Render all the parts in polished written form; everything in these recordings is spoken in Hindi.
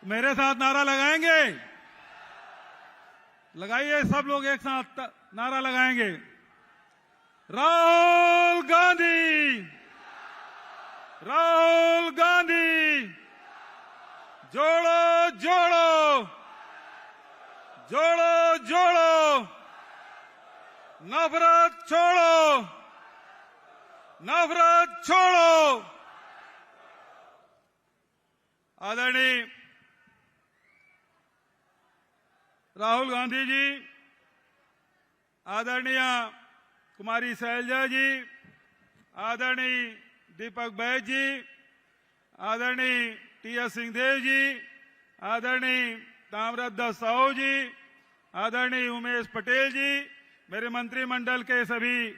मेरे साथ नारा लगाएंगे? लगाइए सब लोग एक साथ नारा लगाएंगे। राहुल गांधी, राहुल गांधी, जोड़ो जोड़ो, जोड़ो जोड़ो, नफरत छोड़ो, नफरत छोड़ो। आदरणीय राहुल गांधी जी, आदरणीय कुमारी शैलजा जी, आदरणीय दीपक बैज जी, आदरणीय टी.एस. सिंहदेव जी, आदरणीय ताम्रध्वज साहू जी, आदरणीय उमेश पटेल जी, मेरे मंत्रिमंडल के सभी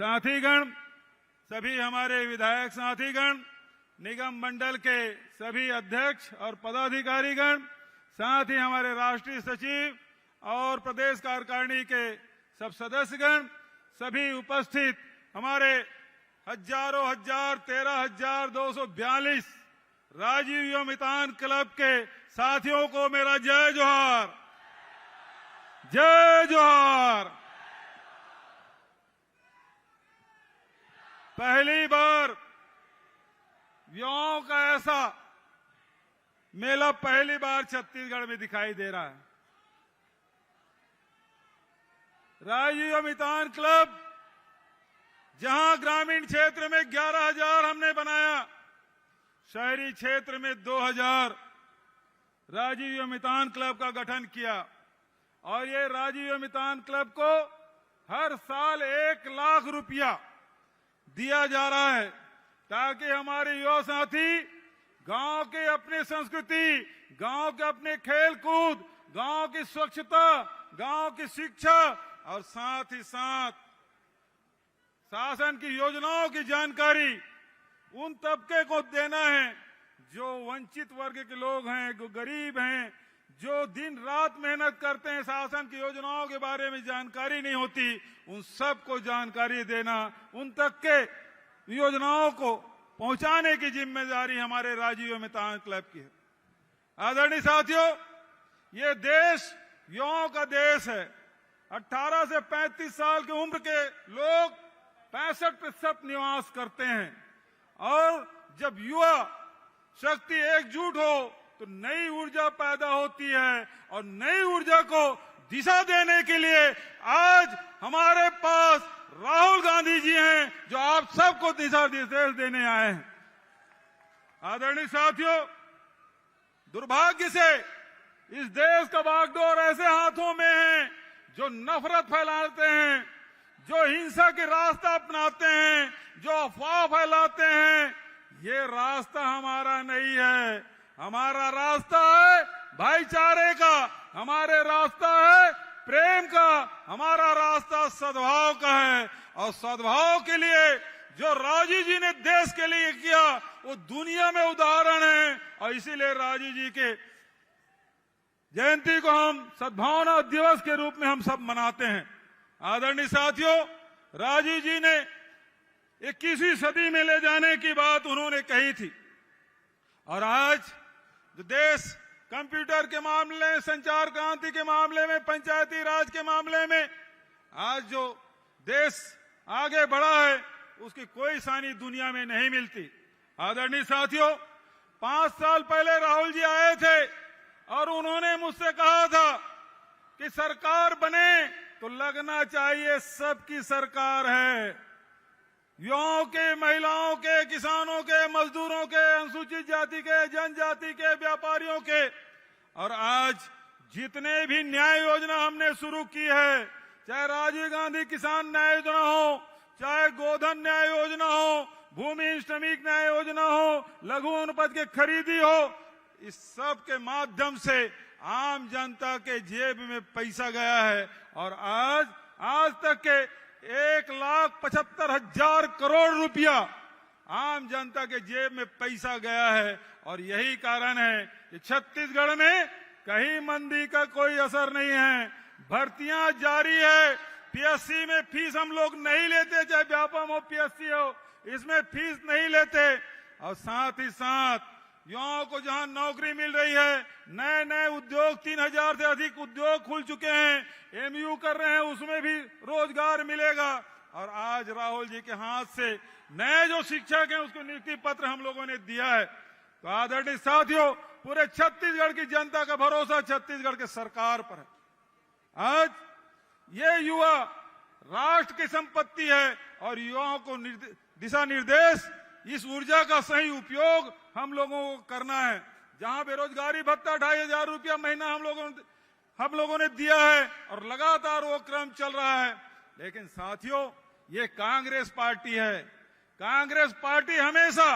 साथीगण, सभी हमारे विधायक साथीगण, निगम मंडल के सभी अध्यक्ष और पदाधिकारीगण, साथ ही हमारे राष्ट्रीय सचिव और प्रदेश कार्यकारिणी के सब सदस्यगण, सभी उपस्थित हमारे हजारों 13,242 राजीव युवा मितान क्लब के साथियों को मेरा जय जोहार, जय जोहार। पहली बार युवाओं का ऐसा मेला पहली बार छत्तीसगढ़ में दिखाई दे रहा है। राजीव युवा मितान क्लब, जहां ग्रामीण क्षेत्र में 11,000 हमने बनाया, शहरी क्षेत्र में 2,000 राजीव युवा मितान क्लब का गठन किया। और ये राजीव युवा मितान क्लब को हर साल 1 लाख रुपया दिया जा रहा है, ताकि हमारे युवा साथी गांव के अपने संस्कृति, गांव के अपने खेल कूद, गांव की स्वच्छता, गांव की शिक्षा और साथ ही साथ शासन की योजनाओं की जानकारी उन तबके को देना है जो वंचित वर्ग के लोग हैं, जो गरीब हैं, जो दिन रात मेहनत करते हैं, शासन की योजनाओं के बारे में जानकारी नहीं होती, उन सबको जानकारी देना, उन तक के योजनाओं को पहुंचाने की जिम्मेदारी हमारे राजीव युवा मितान क्लब की है। आदरणीय साथियों, ये देश युवाओं का देश है। 18 से 35 साल की उम्र के लोग 65% निवास करते हैं। और जब युवा शक्ति एकजुट हो तो नई ऊर्जा पैदा होती है, और नई ऊर्जा को दिशा देने के लिए आज हमारे पास राहुल गांधी जी हैं, जो आप सबको दिशा निर्देश देने आए हैं। आदरणीय साथियों, दुर्भाग्य से इस देश का बागडोर ऐसे हाथों में है जो नफरत फैलाते हैं, जो हिंसा के रास्ता अपनाते हैं, जो अफवाह फैलाते हैं। ये रास्ता हमारा नहीं है। हमारा रास्ता है भाईचारे का, हमारे रास्ता है प्रेम का, हमारा रास्ता सद्भाव का है। और सद्भाव के लिए जो राजीव जी ने देश के लिए किया, वो दुनिया में उदाहरण है। और इसीलिए राजीव जी के जयंती को हम सद्भावना दिवस के रूप में हम सब मनाते हैं। आदरणीय साथियों, राजीव जी ने 21वीं सदी में ले जाने की बात उन्होंने कही थी। और आज जो देश कंप्यूटर के मामले में, संचार क्रांति के मामले में, पंचायती राज के मामले में आज जो देश आगे बढ़ा है, उसकी कोई सानी दुनिया में नहीं मिलती। आदरणीय साथियों, 5 साल पहले राहुल जी आए थे और उन्होंने मुझसे कहा था कि सरकार बने तो लगना चाहिए सबकी सरकार है, युवाओं के, महिलाओं के, किसानों के, मजदूरों के, अनुसूचित जाति के, जनजाति के, व्यापारियों के। और आज जितने भी न्याय योजना हमने शुरू की है, चाहे राजीव गांधी किसान न्याय योजना हो, चाहे गोधन न्याय योजना हो, भूमि श्रमिक न्याय योजना हो, लघु अनुपज के खरीदी हो, इस सब के माध्यम से आम जनता के जेब में पैसा गया है। और आज तक के 1,75,000 करोड़ रुपया आम जनता के जेब में पैसा गया है। और यही कारण है कि छत्तीसगढ़ में कहीं मंदी का कोई असर नहीं है। भर्तियां जारी है। पीएससी में फीस हम लोग नहीं लेते, चाहे व्यापम हो, पीएससी हो, इसमें फीस नहीं लेते। और साथ ही साथ युवाओं को जहां नौकरी मिल रही है, नए नए उद्योग, 3000 से अधिक उद्योग खुल चुके हैं, एमयू कर रहे हैं, उसमें भी रोजगार मिलेगा। और आज राहुल जी के हाथ से नए जो शिक्षक हैं उसको नियुक्ति पत्र हम लोगों ने दिया है। तो आदरणीय साथियों, पूरे छत्तीसगढ़ की जनता का भरोसा छत्तीसगढ़ के सरकार पर है। आज ये युवा राष्ट्र की संपत्ति है और युवाओं को दिशा निर्देश, इस ऊर्जा का सही उपयोग हम लोगों को करना है। जहां बेरोजगारी भत्ता 2500 रुपया महीना हम लोगों ने दिया है और लगातार वो क्रम चल रहा है। लेकिन साथियों, ये कांग्रेस पार्टी है। कांग्रेस पार्टी हमेशा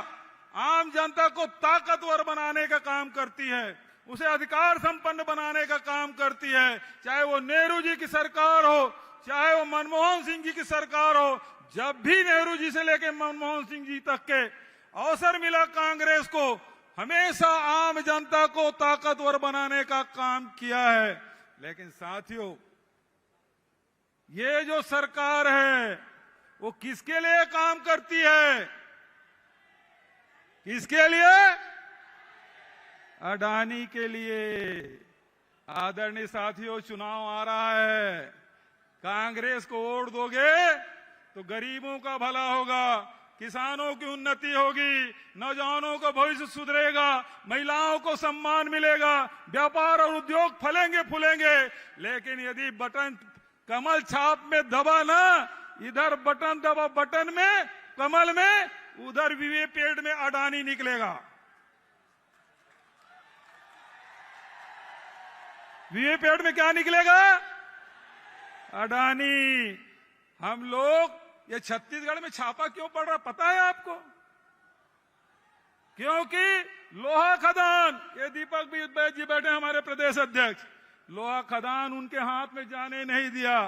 आम जनता को ताकतवर बनाने का काम करती है, उसे अधिकार संपन्न बनाने का काम करती है। चाहे वो नेहरू जी की सरकार हो, चाहे वो मनमोहन सिंह जी की सरकार हो, जब भी नेहरू जी से लेकर मनमोहन सिंह जी तक के अवसर मिला, कांग्रेस को हमेशा आम जनता को ताकतवर बनाने का काम किया है। लेकिन साथियों, ये जो सरकार है वो किसके लिए काम करती है? किसके लिए? अडानी के लिए। आदरणीय साथियों, चुनाव आ रहा है, कांग्रेस को वोट दोगे तो गरीबों का भला होगा, किसानों की उन्नति होगी, नौजवानों का भविष्य सुधरेगा, महिलाओं को सम्मान मिलेगा, व्यापार और उद्योग फलेंगे फूलेंगे। लेकिन यदि बटन कमल छाप में दबा ना, इधर बटन दबा बटन में, कमल में, उधर वीवीपैट में अडानी निकलेगा। वीवीपैट में क्या निकलेगा? अडानी। हम लोग ये छत्तीसगढ़ में छापा क्यों पड़ रहा पता है आपको? क्योंकि लोहा खदान, ये दीपक जी बैठे हमारे प्रदेश अध्यक्ष, लोहा खदान उनके हाथ में जाने नहीं दिया।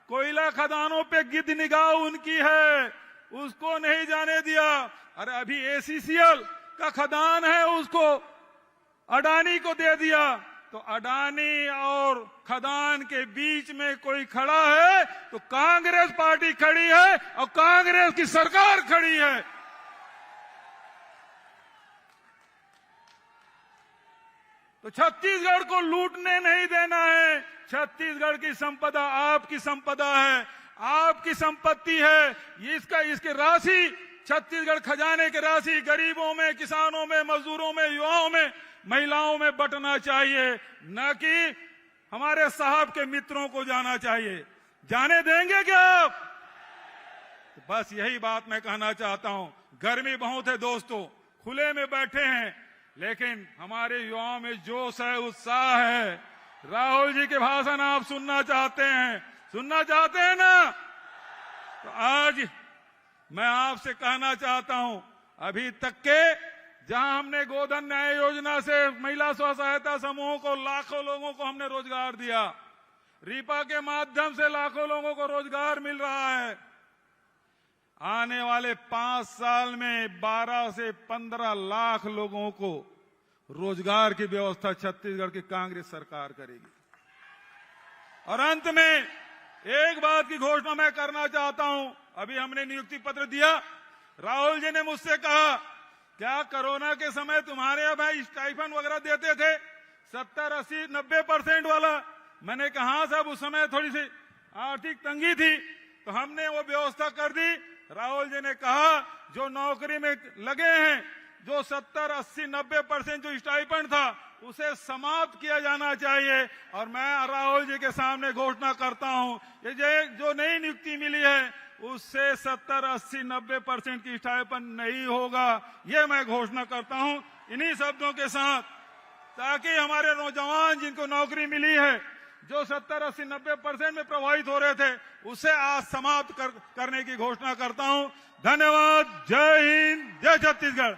कोयला खदानों पे गिद्ध निगाह उनकी है, उसको नहीं जाने दिया। अरे अभी एसीसीएल का खदान है, उसको अडानी को दे दिया। तो अडानी और खदान के बीच में कोई खड़ा है तो कांग्रेस पार्टी खड़ी है और कांग्रेस की सरकार खड़ी है। तो छत्तीसगढ़ को लूटने नहीं देना है। छत्तीसगढ़ की संपदा आपकी संपदा है, आपकी संपत्ति है। इसकी राशि, छत्तीसगढ़ खजाने की राशि गरीबों में, किसानों में, मजदूरों में, युवाओं में, महिलाओं में बंटना चाहिए, न कि हमारे साहब के मित्रों को जाना चाहिए। जाने देंगे क्या आप? तो बस यही बात मैं कहना चाहता हूं। गर्मी बहुत है दोस्तों, खुले में बैठे हैं, लेकिन हमारे युवाओं में जोश है, उत्साह है। राहुल जी के भाषण आप सुनना चाहते हैं, सुनना चाहते हैं ना? तो आज मैं आपसे कहना चाहता हूं, अभी तक के जहां हमने गोधन न्याय योजना से महिला स्व सहायता समूहों को, लाखों लोगों को हमने रोजगार दिया, रीपा के माध्यम से लाखों लोगों को रोजगार मिल रहा है। आने वाले 5 साल में 12 से 15 लाख लोगों को रोजगार की व्यवस्था छत्तीसगढ़ की कांग्रेस सरकार करेगी। और अंत में एक बात की घोषणा मैं करना चाहता हूं। अभी हमने नियुक्ति पत्र दिया, राहुल जी ने मुझसे कहा, क्या कोरोना के समय तुम्हारे यहाँ भाई स्टाइफन वगैरह देते थे 70, 80, 90% वाला? मैंने कहा साहब, उस समय थोड़ी सी आर्थिक तंगी थी तो हमने वो व्यवस्था कर दी। राहुल जी ने कहा, जो नौकरी में लगे हैं, जो 70, 80, 90% जो स्टाइपेंड था उसे समाप्त किया जाना चाहिए। और मैं राहुल जी के सामने घोषणा करता हूं, ये जो नई नियुक्ति मिली है उससे 70, 80, 90% की स्टाइपेंड नहीं होगा, ये मैं घोषणा करता हूं इन्हीं शब्दों के साथ, ताकि हमारे नौजवान जिनको नौकरी मिली है, जो 70, 80, 90% में प्रभावित हो रहे थे, उसे आज समाप्त करने की घोषणा करता हूं। धन्यवाद। जय हिंद, जय छत्तीसगढ़।